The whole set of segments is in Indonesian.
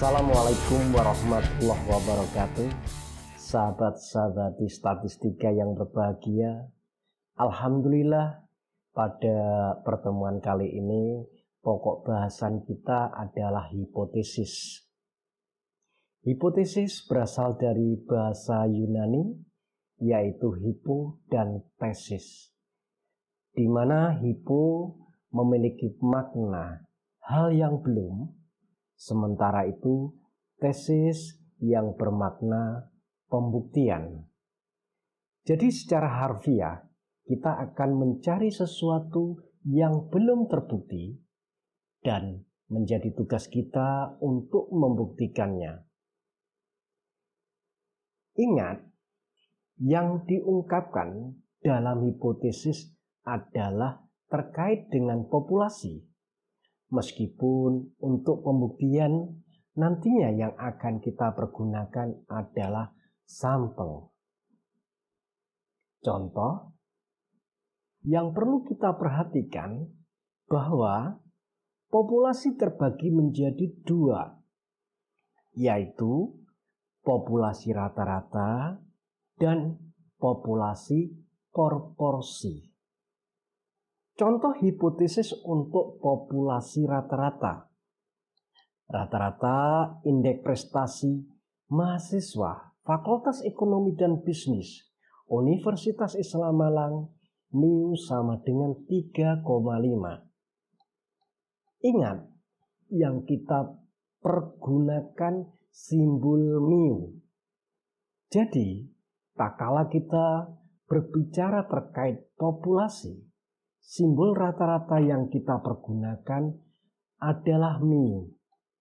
Assalamualaikum warahmatullahi wabarakatuh. Sahabat-sahabat di statistika yang berbahagia, alhamdulillah pada pertemuan kali ini pokok bahasan kita adalah hipotesis. Hipotesis berasal dari bahasa Yunani yaitu hipo dan tesis, di mana hipo memiliki makna hal yang belum, sementara itu tesis yang bermakna pembuktian. Jadi secara harfiah kita akan mencari sesuatu yang belum terbukti dan menjadi tugas kita untuk membuktikannya. Ingat, yang diungkapkan dalam hipotesis adalah terkait dengan populasi. Meskipun untuk pembuktian nantinya yang akan kita pergunakan adalah sampel. Contoh, yang perlu kita perhatikan bahwa populasi terbagi menjadi dua, yaitu populasi rata-rata dan populasi proporsi. Contoh hipotesis untuk populasi rata-rata. Rata-rata indeks prestasi mahasiswa Fakultas Ekonomi dan Bisnis Universitas Islam Malang MIU sama dengan 3,5. Ingat, yang kita pergunakan simbol MIU. Jadi, tak kala kita berbicara terkait populasi, simbol rata-rata yang kita pergunakan adalah MIU,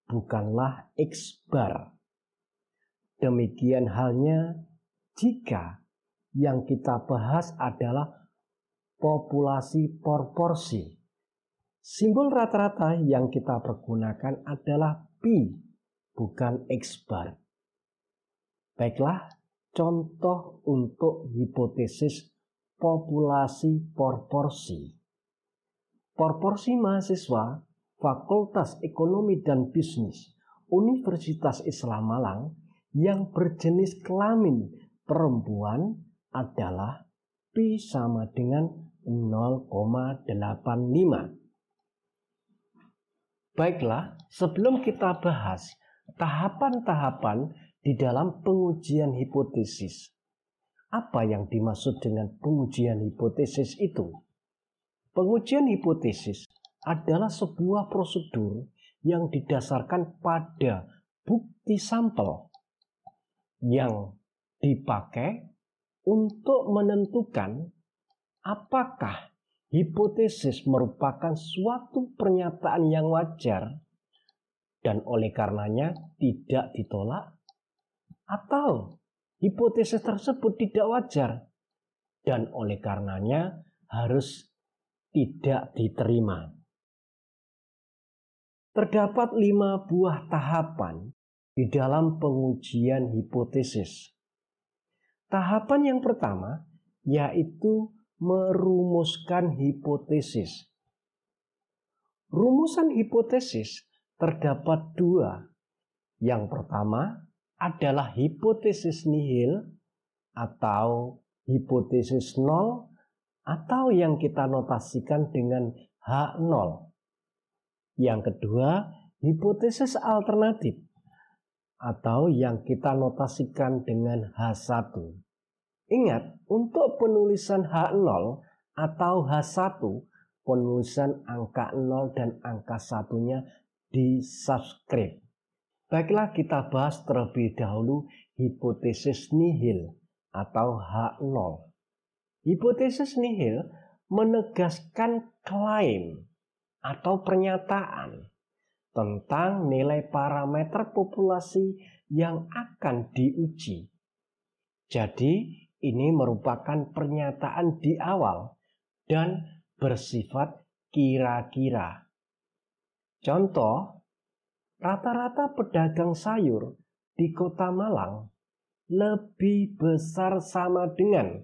bukanlah X bar. Demikian halnya jika yang kita bahas adalah populasi proporsi. Simbol rata-rata yang kita pergunakan adalah Pi, bukan X bar. Baiklah, contoh untuk hipotesis populasi proporsi. Proporsi mahasiswa Fakultas Ekonomi dan Bisnis Universitas Islam Malang yang berjenis kelamin perempuan adalah Pi sama dengan 0,85. Baiklah, sebelum kita bahas tahapan-tahapan di dalam pengujian hipotesis, apa yang dimaksud dengan pengujian hipotesis itu? Pengujian hipotesis adalah sebuah prosedur yang didasarkan pada bukti sampel yang dipakai untuk menentukan apakah hipotesis merupakan suatu pernyataan yang wajar dan oleh karenanya tidak ditolak, atau hipotesis tersebut tidak wajar dan oleh karenanya harus tidak diterima. Terdapat 5 buah tahapan di dalam pengujian hipotesis. Tahapan yang pertama yaitu merumuskan hipotesis. Rumusan hipotesis terdapat 2. Yang pertama adalah hipotesis nihil atau hipotesis nol atau yang kita notasikan dengan H0. Yang kedua, hipotesis alternatif atau yang kita notasikan dengan H1. Ingat, untuk penulisan H0 atau H1, penulisan angka 0 dan angka 1-nya di subscript. Baiklah, kita bahas terlebih dahulu hipotesis nihil atau H0. Hipotesis nihil menegaskan klaim atau pernyataan tentang nilai parameter populasi yang akan diuji. Jadi, ini merupakan pernyataan di awal dan bersifat kira-kira. Contoh, rata-rata pedagang sayur di Kota Malang lebih besar sama dengan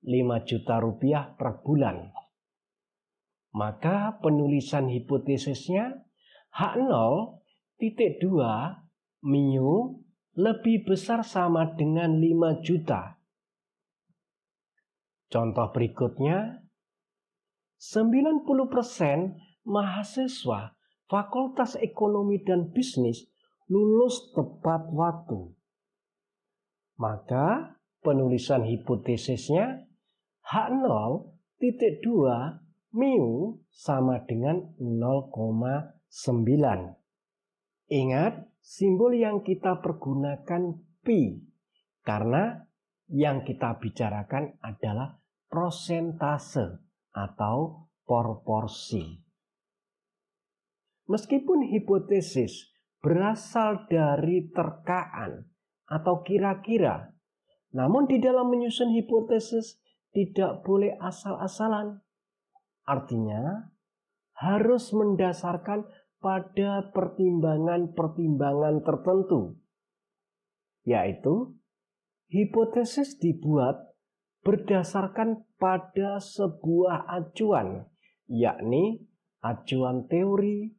5 juta rupiah per bulan. Maka penulisan hipotesisnya H0,2 mu lebih besar sama dengan 5 juta. Contoh berikutnya, 90% mahasiswa Fakultas Ekonomi dan Bisnis lulus tepat waktu. Maka penulisan hipotesisnya H0,2 mu sama dengan 0,9. Ingat, simbol yang kita pergunakan pi, karena yang kita bicarakan adalah prosentase atau proporsi. Meskipun hipotesis berasal dari terkaan atau kira-kira, namun di dalam menyusun hipotesis tidak boleh asal-asalan. Artinya, harus mendasarkan pada pertimbangan-pertimbangan tertentu, yaitu hipotesis dibuat berdasarkan pada sebuah acuan, yakni acuan teori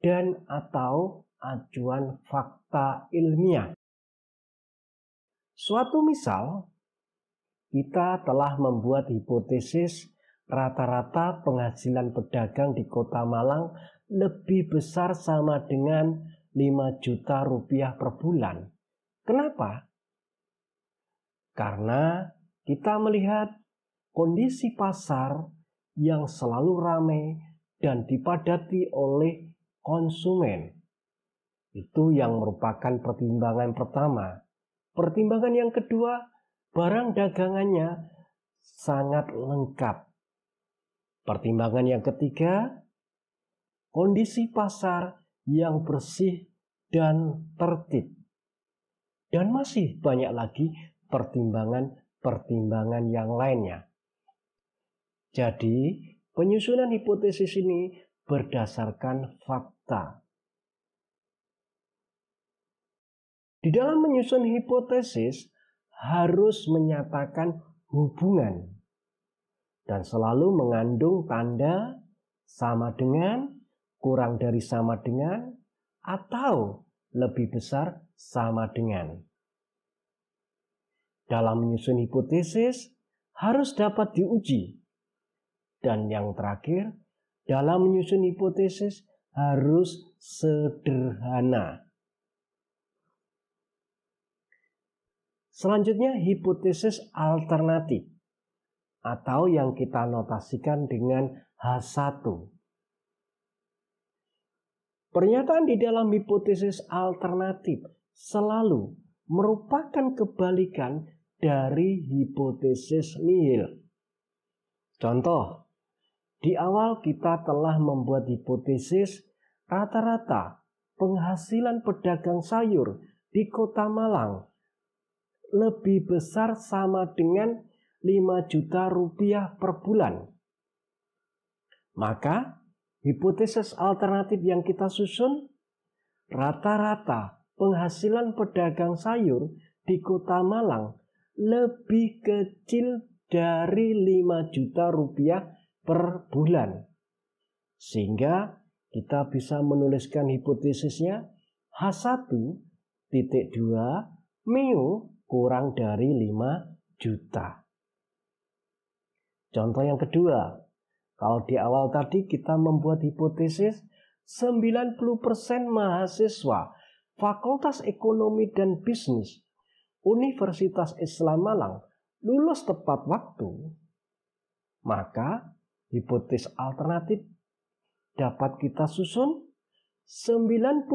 dan atau acuan fakta ilmiah. Suatu misal, kita telah membuat hipotesis rata-rata penghasilan pedagang di Kota Malang lebih besar sama dengan 5 juta rupiah per bulan. Kenapa? Karena kita melihat kondisi pasar yang selalu ramai dan dipadati oleh konsumen. Itu yang merupakan pertimbangan pertama. Pertimbangan yang kedua, barang dagangannya sangat lengkap. Pertimbangan yang ketiga, kondisi pasar yang bersih dan tertib. Dan masih banyak lagi pertimbangan-pertimbangan yang lainnya. Jadi, penyusunan hipotesis ini berdasarkan fakta. Di dalam menyusun hipotesis harus menyatakan hubungan dan selalu mengandung tanda sama dengan, kurang dari sama dengan, atau lebih besar sama dengan. Dalam menyusun hipotesis harus dapat diuji. Dan yang terakhir, dalam menyusun hipotesis harus sederhana. Selanjutnya, hipotesis alternatif atau yang kita notasikan dengan H1. Pernyataan di dalam hipotesis alternatif selalu merupakan kebalikan dari hipotesis nihil. Contoh, di awal kita telah membuat hipotesis rata-rata penghasilan pedagang sayur di Kota Malang lebih besar sama dengan 5 juta rupiah per bulan. Maka hipotesis alternatif yang kita susun, rata-rata penghasilan pedagang sayur di Kota Malang lebih kecil dari 5 juta rupiah per bulan. Sehingga kita bisa menuliskan hipotesisnya H1,2 mu kurang dari 5 juta. Contoh yang kedua, kalau di awal tadi kita membuat hipotesis 90% mahasiswa Fakultas Ekonomi dan Bisnis Universitas Islam Malang lulus tepat waktu, maka hipotesis alternatif dapat kita susun 90%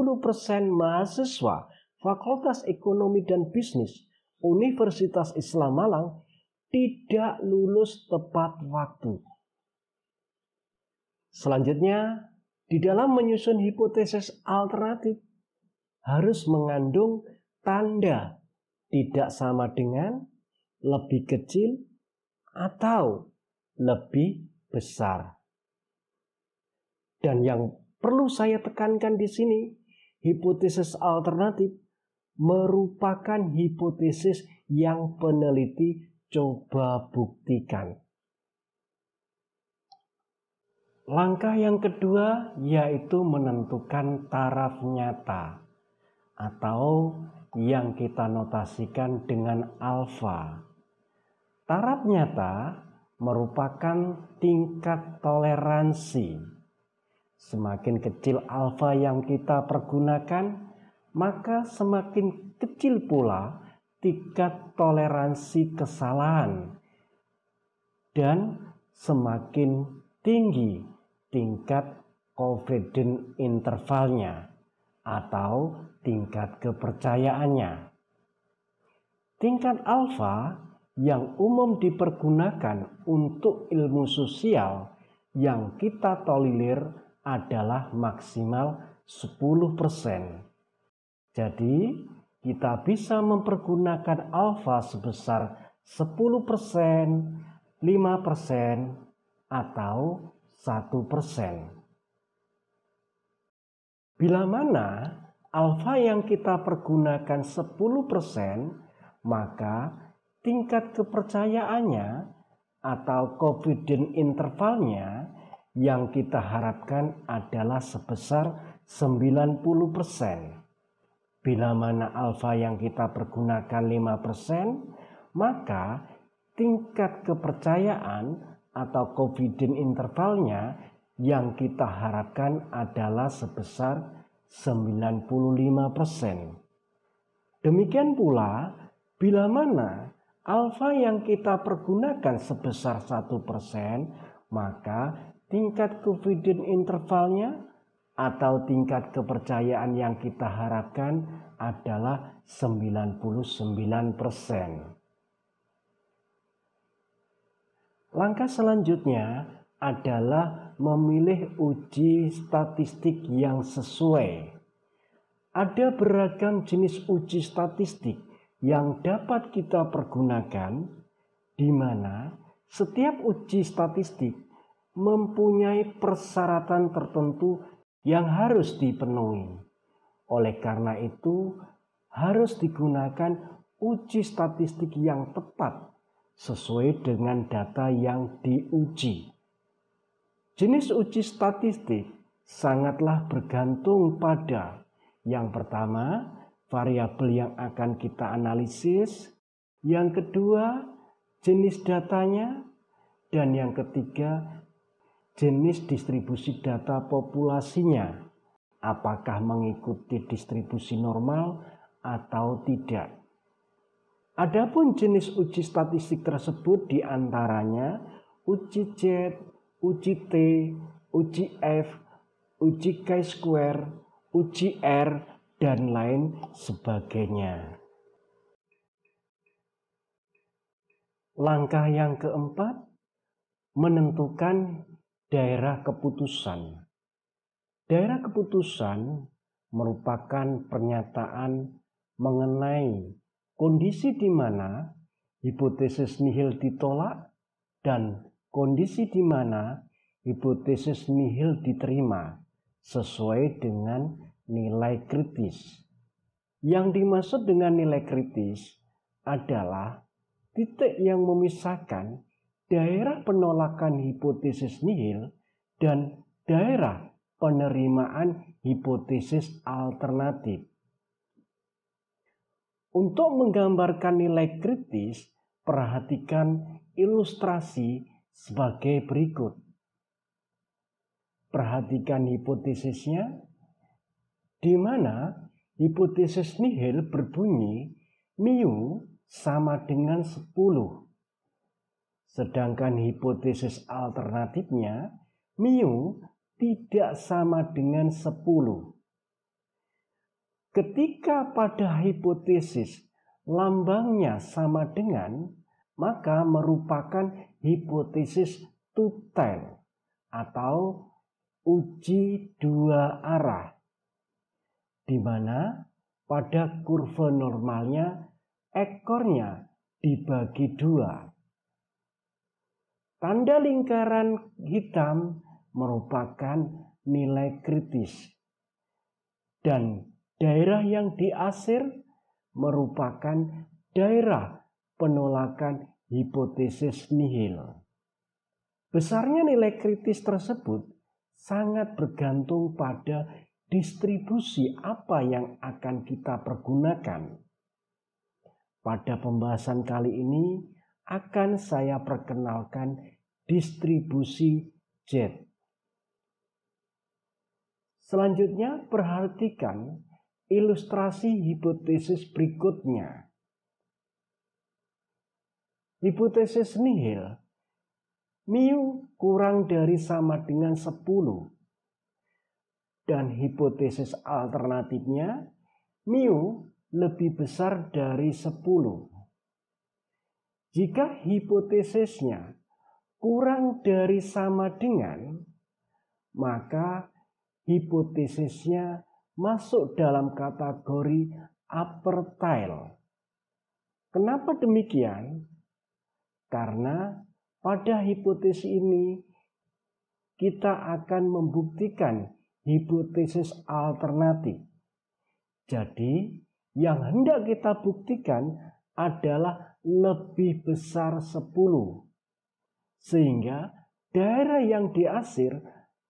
mahasiswa Fakultas Ekonomi dan Bisnis Universitas Islam Malang tidak lulus tepat waktu. Selanjutnya, di dalam menyusun hipotesis alternatif harus mengandung tanda tidak sama dengan, lebih kecil, atau lebih besar. Dan yang perlu saya tekankan di sini, hipotesis alternatif merupakan hipotesis yang peneliti coba buktikan. Langkah yang kedua yaitu menentukan taraf nyata atau yang kita notasikan dengan alfa. Taraf nyata merupakan tingkat toleransi. Semakin kecil alfa yang kita pergunakan, maka semakin kecil pula tingkat toleransi kesalahan dan semakin tinggi tingkat confidence intervalnya atau tingkat kepercayaannya. Tingkat alfa yang umum dipergunakan untuk ilmu sosial yang kita tolerir adalah maksimal 10%. Jadi kita bisa mempergunakan alfa sebesar 10%, 5%, atau 1%. Bila mana alfa yang kita pergunakan 10%, maka tingkat kepercayaannya atau confidence intervalnya yang kita harapkan adalah sebesar 90%. Bila mana alfa yang kita pergunakan 5%, maka tingkat kepercayaan atau confidence intervalnya yang kita harapkan adalah sebesar 95%. Demikian pula, bila mana alfa yang kita pergunakan sebesar 1%, maka tingkat confidence intervalnya atau tingkat kepercayaan yang kita harapkan adalah 99%. Langkah selanjutnya adalah memilih uji statistik yang sesuai. Ada beragam jenis uji statistik yang dapat kita pergunakan, di mana setiap uji statistik mempunyai persyaratan tertentu yang harus dipenuhi. Oleh karena itu, harus digunakan uji statistik yang tepat sesuai dengan data yang diuji. Jenis uji statistik sangatlah bergantung pada yang pertama, variabel yang akan kita analisis, yang kedua, jenis datanya, dan yang ketiga, jenis distribusi data populasinya, apakah mengikuti distribusi normal atau tidak. Adapun jenis uji statistik tersebut diantaranya uji Z, uji T, uji F, uji chi-square, uji R, dan lain sebagainya. Langkah yang keempat, menentukan daerah keputusan. Daerah keputusan merupakan pernyataan mengenai kondisi di mana hipotesis nihil ditolak dan kondisi di mana hipotesis nihil diterima sesuai dengan nilai kritis. Yang dimaksud dengan nilai kritis adalah titik yang memisahkan daerah penolakan hipotesis nihil dan daerah penerimaan hipotesis alternatif. Untuk menggambarkan nilai kritis, perhatikan ilustrasi sebagai berikut. Perhatikan hipotesisnya, di mana hipotesis nihil berbunyi mu sama dengan 10. Sedangkan hipotesis alternatifnya mu tidak sama dengan 10. Ketika pada hipotesis lambangnya sama dengan, maka merupakan hipotesis two-tailed atau uji dua arah, di mana pada kurva normalnya ekornya dibagi dua. Tanda lingkaran hitam merupakan nilai kritis dan daerah yang diasir merupakan daerah penolakan hipotesis nihil. Besarnya nilai kritis tersebut sangat bergantung pada distribusi apa yang akan kita pergunakan. Pada pembahasan kali ini akan saya perkenalkan distribusi Z. Selanjutnya perhatikan ilustrasi hipotesis berikutnya. Hipotesis nihil, mu kurang dari sama dengan 10. Dan hipotesis alternatifnya, mu lebih besar dari 10. Jika hipotesisnya kurang dari sama dengan, maka hipotesisnya masuk dalam kategori upper tail. Kenapa demikian? Karena pada hipotesis ini kita akan membuktikan hipotesis alternatif. Jadi yang hendak kita buktikan adalah lebih besar 10. Sehingga daerah yang diasir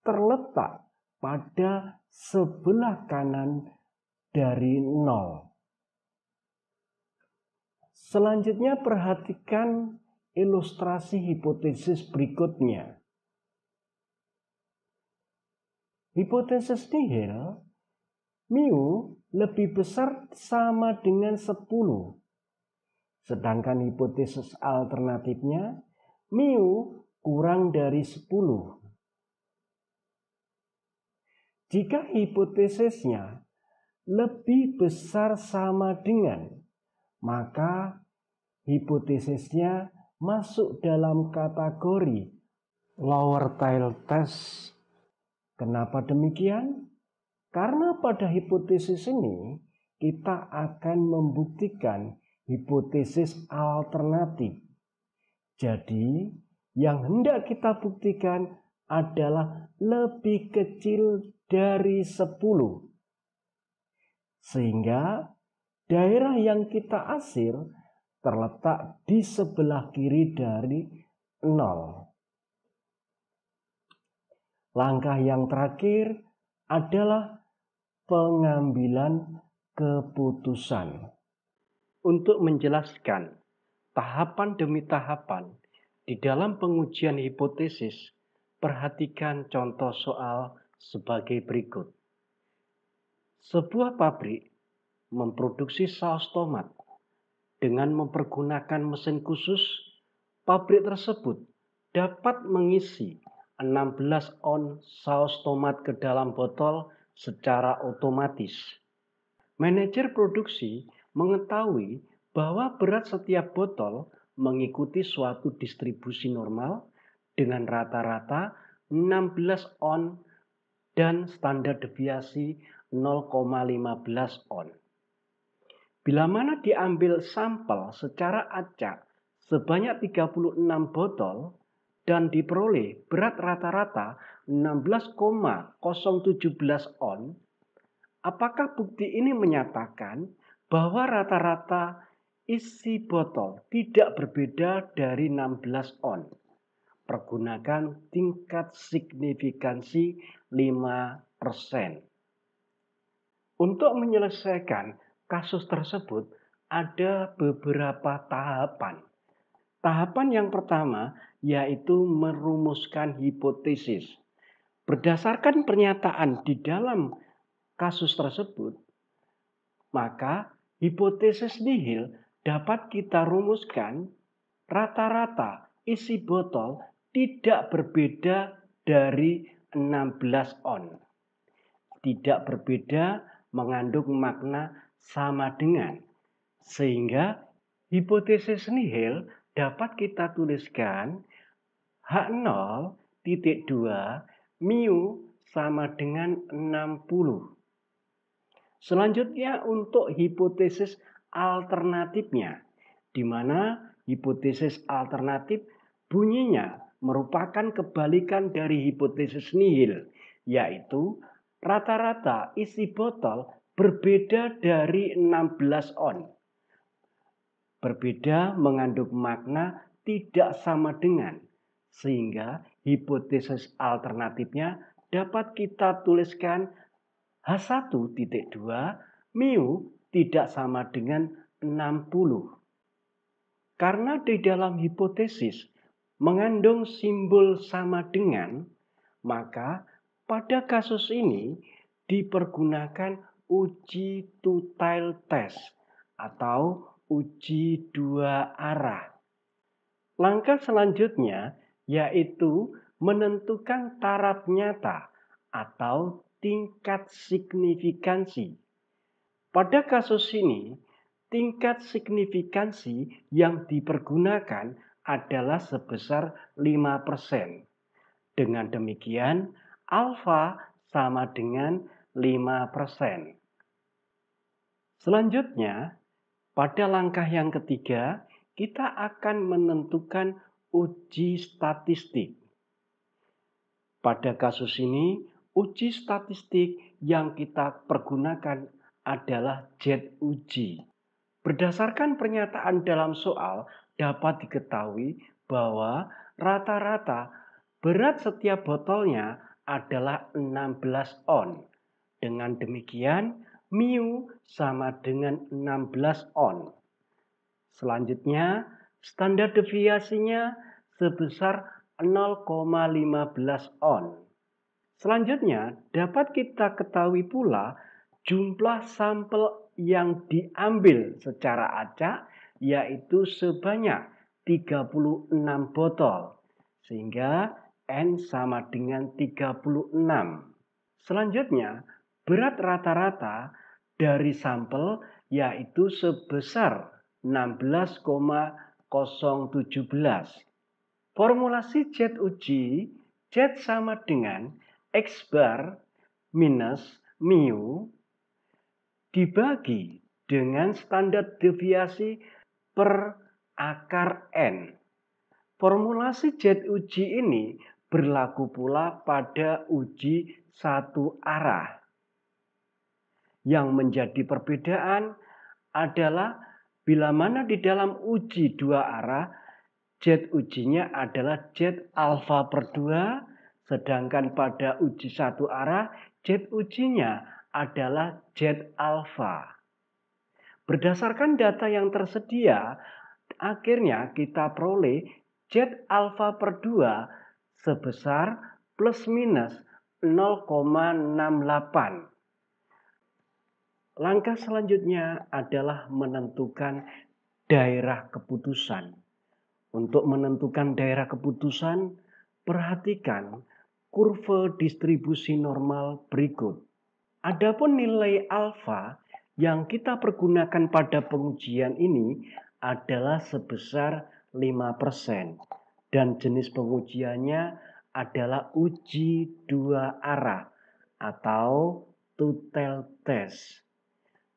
terletak pada sebelah kanan dari 0. Selanjutnya perhatikan ilustrasi hipotesis berikutnya. Hipotesis nihil, mu lebih besar sama dengan 10. Sedangkan hipotesis alternatifnya, mu kurang dari 10. Jika hipotesisnya lebih besar sama dengan, maka hipotesisnya masuk dalam kategori lower tail test. Kenapa demikian? Karena pada hipotesis ini kita akan membuktikan hipotesis alternatif. Jadi yang hendak kita buktikan adalah lebih kecil dari 10. Sehingga daerah yang kita asir terletak di sebelah kiri dari 0. Langkah yang terakhir adalah pengambilan keputusan. Untuk menjelaskan tahapan demi tahapan di dalam pengujian hipotesis, perhatikan contoh soal sebagai berikut. Sebuah pabrik memproduksi saus tomat. Dengan mempergunakan mesin khusus, pabrik tersebut dapat mengisi 16 on saus tomat ke dalam botol secara otomatis. Manajer produksi mengetahui bahwa berat setiap botol mengikuti suatu distribusi normal dengan rata-rata 16 on dan standar deviasi 0,15 on. Bila mana diambil sampel secara acak sebanyak 36 botol dan diperoleh berat rata-rata 16,017 on, apakah bukti ini menyatakan bahwa rata-rata isi botol tidak berbeda dari 16 on? Pergunakan tingkat signifikansi 5%. Untuk menyelesaikan kasus tersebut ada beberapa tahapan. Tahapan yang pertama yaitu merumuskan hipotesis. Berdasarkan pernyataan di dalam kasus tersebut, maka hipotesis nihil dapat kita rumuskan rata-rata isi botol tidak berbeda dari 16 on. Tidak berbeda mengandung makna sama dengan. Sehingga hipotesis nihil dapat kita tuliskan H0.2 mu sama dengan 60. Selanjutnya untuk hipotesis alternatifnya, di mana hipotesis alternatif bunyinya merupakan kebalikan dari hipotesis nihil, yaitu rata-rata isi botol berbeda dari 16 on. Berbeda mengandung makna tidak sama dengan, sehingga hipotesis alternatifnya dapat kita tuliskan H1.2 mu tidak sama dengan 60. Karena di dalam hipotesis mengandung simbol sama dengan, maka pada kasus ini dipergunakan uji two-tailed test atau uji dua arah. Langkah selanjutnya yaitu menentukan taraf nyata atau tingkat signifikansi. Pada kasus ini, tingkat signifikansi yang dipergunakan adalah sebesar 5%. Dengan demikian, alfa sama dengan 5%. Selanjutnya, pada langkah yang ketiga, kita akan menentukan uji statistik. Pada kasus ini, uji statistik yang kita pergunakan adalah jet uji. Berdasarkan pernyataan dalam soal, dapat diketahui bahwa rata-rata berat setiap botolnya adalah 16 on. Dengan demikian, mu sama dengan 16 on. Selanjutnya, standar deviasinya sebesar 0,15 on. Selanjutnya, dapat kita ketahui pula jumlah sampel yang diambil secara acak yaitu sebanyak 36 botol. Sehingga N sama dengan 36. Selanjutnya, berat rata-rata dari sampel yaitu sebesar 16,017. Formulasi jet uji, jet sama dengan X bar minus mu dibagi dengan standar deviasi per akar N. Formulasi jet uji ini berlaku pula pada uji satu arah. Yang menjadi perbedaan adalah bila mana di dalam uji dua arah, jet ujinya adalah jet alfa per 2, sedangkan pada uji satu arah, jet ujinya adalah jet alfa. Berdasarkan data yang tersedia, akhirnya kita peroleh jet alfa per 2 sebesar plus minus 0,68. Langkah selanjutnya adalah menentukan daerah keputusan. Untuk menentukan daerah keputusan, perhatikan kurva distribusi normal berikut. Adapun nilai alfa yang kita pergunakan pada pengujian ini adalah sebesar 5% dan jenis pengujiannya adalah uji dua arah atau two-tailed test.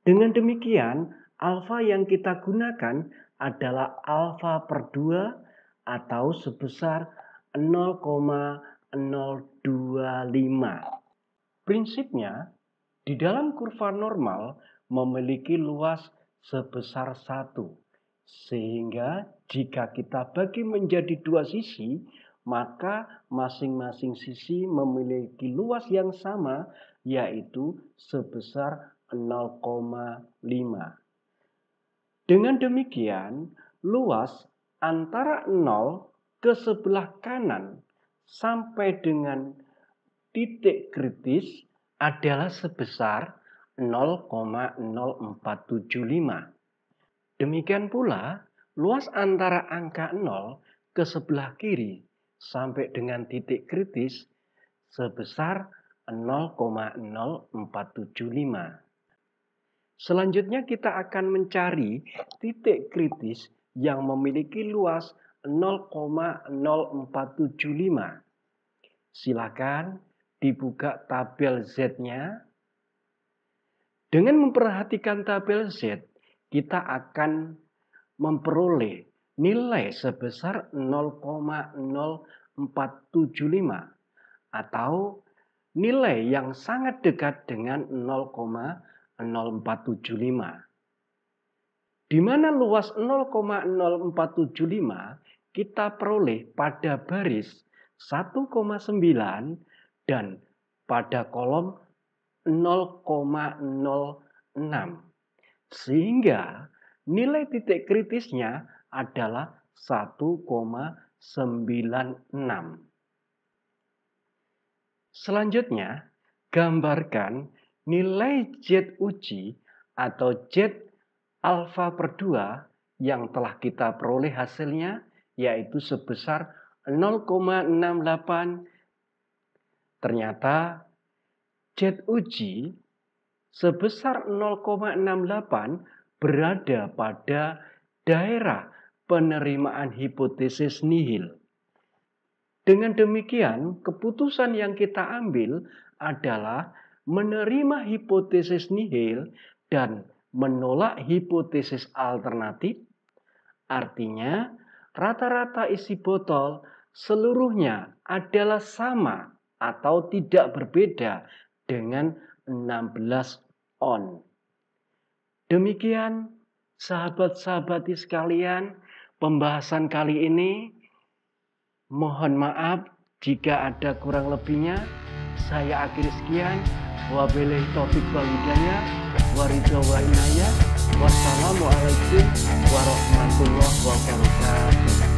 Dengan demikian, alfa yang kita gunakan adalah alfa per 2 atau sebesar 0,025. Prinsipnya, di dalam kurva normal memiliki luas sebesar 1. Sehingga jika kita bagi menjadi dua sisi, maka masing-masing sisi memiliki luas yang sama, yaitu sebesar 0,5. Dengan demikian, luas antara 0 ke sebelah kanan sampai dengan titik kritis adalah sebesar 0,0475. Demikian pula, luas antara angka 0 ke sebelah kiri sampai dengan titik kritis sebesar 0,0475. Selanjutnya kita akan mencari titik kritis yang memiliki luas 0,0475. Silakan dibuka tabel Z-nya. Dengan memperhatikan tabel Z, kita akan memperoleh nilai sebesar 0,0475 atau nilai yang sangat dekat dengan 0,0475. Di mana luas 0,0475 kita peroleh pada baris 1,9 dan pada kolom 0,06. Sehingga nilai titik kritisnya adalah 1,96. Selanjutnya, gambarkan nilai Z uji atau Z alfa per 2 yang telah kita peroleh hasilnya, yaitu sebesar 0,68. Ternyata Z uji sebesar 0,68 berada pada daerah penerimaan hipotesis nihil. Dengan demikian, keputusan yang kita ambil adalah menerima hipotesis nihil dan menolak hipotesis alternatif. Artinya, rata-rata isi botol seluruhnya adalah sama atau tidak berbeda dengan 16 on. Demikian, sahabat-sahabati sekalian, pembahasan kali ini. Mohon maaf jika ada kurang lebihnya. Saya akhiri sekian. Wabillahi taufiq wal hidayah. Waridho wa inayah. Wassalamualaikum warahmatullahi wabarakatuh.